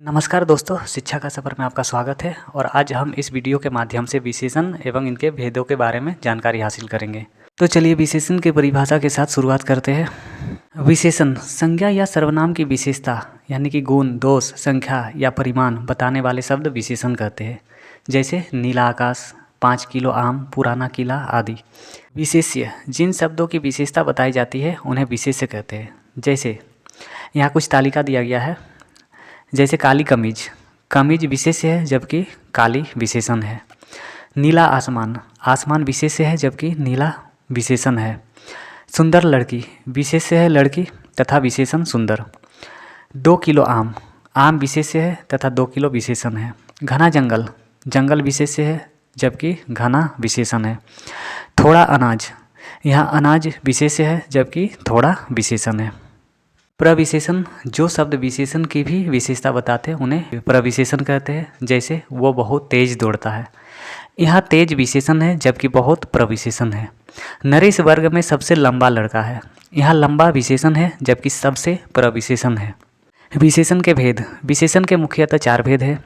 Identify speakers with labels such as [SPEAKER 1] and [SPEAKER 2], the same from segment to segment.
[SPEAKER 1] नमस्कार दोस्तों, शिक्षा का सफ़र में आपका स्वागत है। और आज हम इस वीडियो के माध्यम से विशेषण एवं इनके भेदों के बारे में जानकारी हासिल करेंगे। तो चलिए विशेषण की परिभाषा के साथ शुरुआत करते हैं। विशेषण संज्ञा या सर्वनाम की विशेषता यानी कि गुण, दोष, संख्या या परिमाण बताने वाले शब्द विशेषण कहते हैं। जैसे नीला आकाश, 5 किलो आम, पुराना किला आदि। विशेष्य जिन शब्दों की विशेषता बताई जाती है उन्हें विशेष्य कहते हैं। जैसे यहाँ कुछ तालिका दिया गया है। जैसे काली कमीज, कमीज विशेष्य है जबकि काली विशेषण है। नीला आसमान, आसमान विशेष्य है जबकि नीला विशेषण है। सुंदर लड़की, विशेष्य है लड़की तथा विशेषण सुंदर। 2 किलो आम, आम विशेष्य है तथा 2 किलो विशेषण है। घना जंगल, जंगल विशेष्य है जबकि घना विशेषण है। थोड़ा अनाज, यहाँ अनाज विशेष्य है जबकि थोड़ा विशेषण है। प्रविशेषण जो शब्द विशेषण की भी विशेषता बताते हैं उन्हें प्रविशेषण कहते हैं। जैसे वो बहुत तेज दौड़ता है, यहाँ तेज विशेषण है जबकि बहुत प्रविशेषण है। नरेश वर्ग में सबसे लंबा लड़का है, यहाँ लंबा विशेषण है जबकि सबसे प्रविशेषण है। विशेषण के भेद, विशेषण के मुख्यतः 4 भेद है।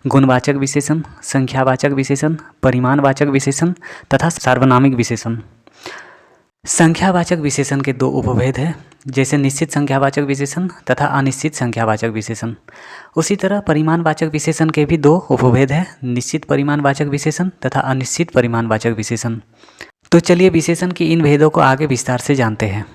[SPEAKER 1] गुणवाचक विशेषण, संख्यावाचक विशेषण, परिमाणवाचक विशेषण तथा सार्वनामिक विशेषण। संख्यावाचक विशेषण के 2 उपभेद हैं, जैसे निश्चित संख्यावाचक विशेषण तथा अनिश्चित संख्यावाचक विशेषण। उसी तरह परिमाणवाचक विशेषण के भी 2 उपभेद हैं, निश्चित परिमाणवाचक विशेषण तथा अनिश्चित परिमाणवाचक विशेषण। तो चलिए विशेषण की इन भेदों को आगे विस्तार से जानते हैं।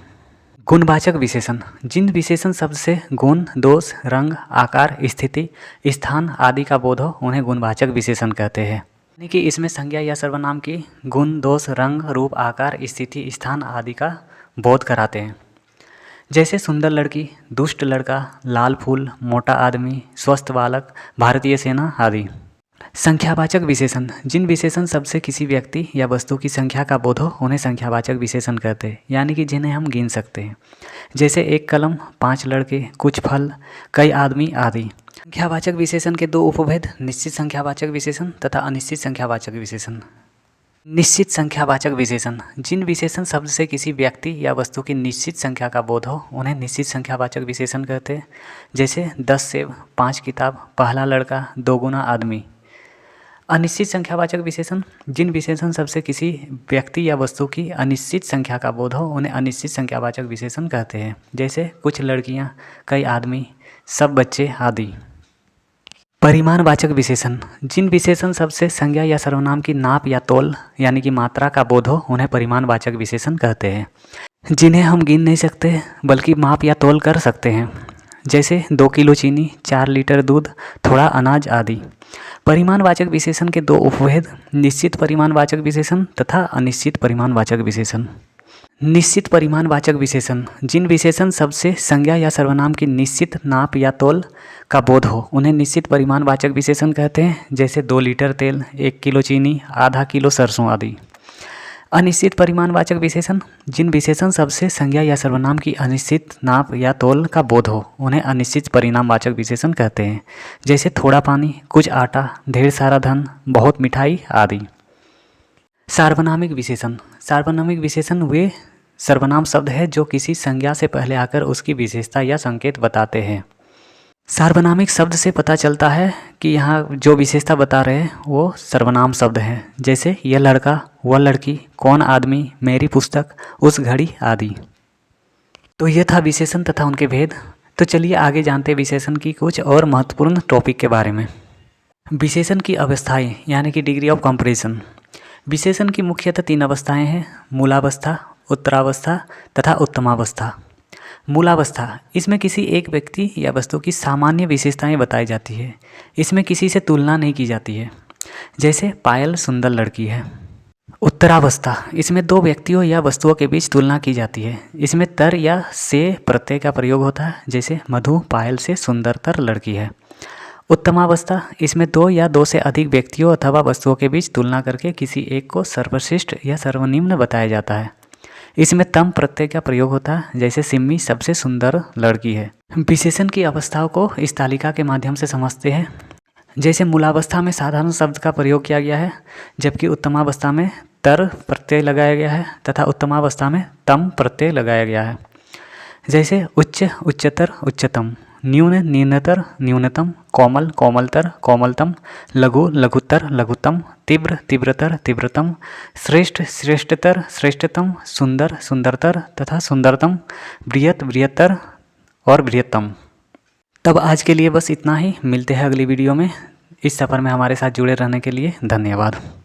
[SPEAKER 1] गुणवाचक विशेषण जिन विशेषण शब्द से गुण, दोष, रंग, आकार, स्थिति, स्थान आदि का बोध हो उन्हें गुणवाचक विशेषण कहते हैं। यानी कि इसमें संज्ञा या सर्वनाम की गुण, दोष, रंग, रूप, आकार, स्थिति, स्थान आदि का बोध कराते हैं। जैसे सुंदर लड़की, दुष्ट लड़का, लाल फूल, मोटा आदमी, स्वस्थ बालक, भारतीय सेना आदि। संख्यावाचक विशेषण जिन विशेषण शब्द से किसी व्यक्ति या वस्तु की संख्या का बोध हो उन्हें संख्यावाचक विशेषण कहते हैं, यानी कि जिन्हें हम गिन सकते हैं। जैसे एक कलम, 5 लड़के, कुछ फल, कई आदमी आदि। संख्यावाचक विशेषण के 2 उपभेद, निश्चित संख्यावाचक विशेषण तथा अनिश्चित संख्यावाचक विशेषण। निश्चित संख्यावाचक विशेषण जिन विशेषण शब्द से किसी व्यक्ति या वस्तु की निश्चित संख्या का बोध हो उन्हें निश्चित संख्यावाचक विशेषण कहते हैं। जैसे 10 सेब, 5 किताब, पहला लड़का, 2 गुना आदमी। अनिश्चित संख्यावाचक विशेषण जिन विशेषण शब्द से किसी व्यक्ति या वस्तु की अनिश्चित संख्या का बोध हो उन्हें अनिश्चित संख्यावाचक विशेषण कहते हैं। जैसे कुछ लड़कियां, कई आदमी, सब बच्चे आदि। परिमाणवाचक विशेषण जिन विशेषण शब्द से संज्ञा या सर्वनाम की नाप या तोल यानी कि मात्रा का बोध हो उन्हें परिमाणवाचक विशेषण कहते हैं, जिन्हें हम गिन नहीं सकते बल्कि माप या तोल कर सकते हैं। जैसे 2 किलो चीनी, 4 लीटर दूध, थोड़ा अनाज आदि। परिमाणवाचक विशेषण के 2 उपभेद, निश्चित परिमाणवाचक विशेषण तथा अनिश्चित परिमाणवाचक विशेषण। निश्चित परिमाणवाचक विशेषण जिन विशेषण शब्द से संज्ञा या सर्वनाम की निश्चित नाप या तोल का बोध हो उन्हें निश्चित परिमाणवाचक विशेषण कहते हैं। जैसे 2 लीटर तेल, 1 किलो चीनी, आधा किलो सरसों आदि। अनिश्चित परिमाणवाचक विशेषण जिन विशेषण शब्द से संज्ञा या सर्वनाम की अनिश्चित नाप या तोल का बोध हो उन्हें अनिश्चित परिमाणवाचक विशेषण कहते हैं। जैसे थोड़ा पानी, कुछ आटा, ढेर सारा धन, बहुत मिठाई आदि। सार्वनामिक विशेषण सार्वनामिक विशेषण वे सर्वनाम शब्द है जो किसी संज्ञा से पहले आकर उसकी विशेषता या संकेत बताते हैं। सार्वनामिक शब्द से पता चलता है कि यहाँ जो विशेषता बता रहे हैं वो सर्वनाम शब्द हैं। जैसे यह लड़का, वह लड़की, कौन आदमी, मेरी पुस्तक, उस घड़ी आदि। तो ये था विशेषण तथा उनके भेद। तो चलिए आगे जानते हैं विशेषण की कुछ और महत्वपूर्ण टॉपिक के बारे में। विशेषण की अवस्थाएं यानी कि डिग्री ऑफ कंपैरिजन। विशेषण की मुख्यतः 3 अवस्थाएं हैं, मूलावस्था, उत्तरावस्था तथा उत्तमावस्था। मूलावस्था इसमें किसी एक व्यक्ति या वस्तु की सामान्य विशेषताएं बताई जाती है, इसमें किसी से तुलना नहीं की जाती है। जैसे पायल सुंदर लड़की है। उत्तरावस्था इसमें 2 व्यक्तियों या वस्तुओं के बीच तुलना की जाती है, इसमें तर या से प्रत्यय का प्रयोग होता है। जैसे मधु पायल से सुंदरतर लड़की है। उत्तमावस्था इसमें 2 या 2 से अधिक व्यक्तियों अथवा वस्तुओं के बीच तुलना करके किसी एक को सर्वश्रेष्ठ या सर्वनिम्न बताया जाता है, इसमें तम प्रत्यय का प्रयोग होता है। जैसे सिम्मी सबसे सुंदर लड़की है। विशेषण की अवस्थाओं को इस तालिका के माध्यम से समझते हैं। जैसे मूलावस्था में साधारण शब्द का प्रयोग किया गया है, जबकि उत्तमावस्था में तर प्रत्यय लगाया गया है तथा उत्तमावस्था में तम प्रत्यय लगाया गया है। जैसे उच्च, उच्चतर, उच्चतम न्यून न्यूनतर न्यूनतम, कोमल कोमलतर कोमलतम, लघु लघुतर लघुतम, तीव्र तीव्रतर तीव्रतम, श्रेष्ठ श्रेष्ठतर श्रेष्ठतम, सुंदर सुंदरतर तथा सुंदरतम, बृहत बृहत्तर और बृहत्तम। तब आज के लिए बस इतना ही। मिलते हैं अगली वीडियो में। इस सफ़र में हमारे साथ जुड़े रहने के लिए धन्यवाद।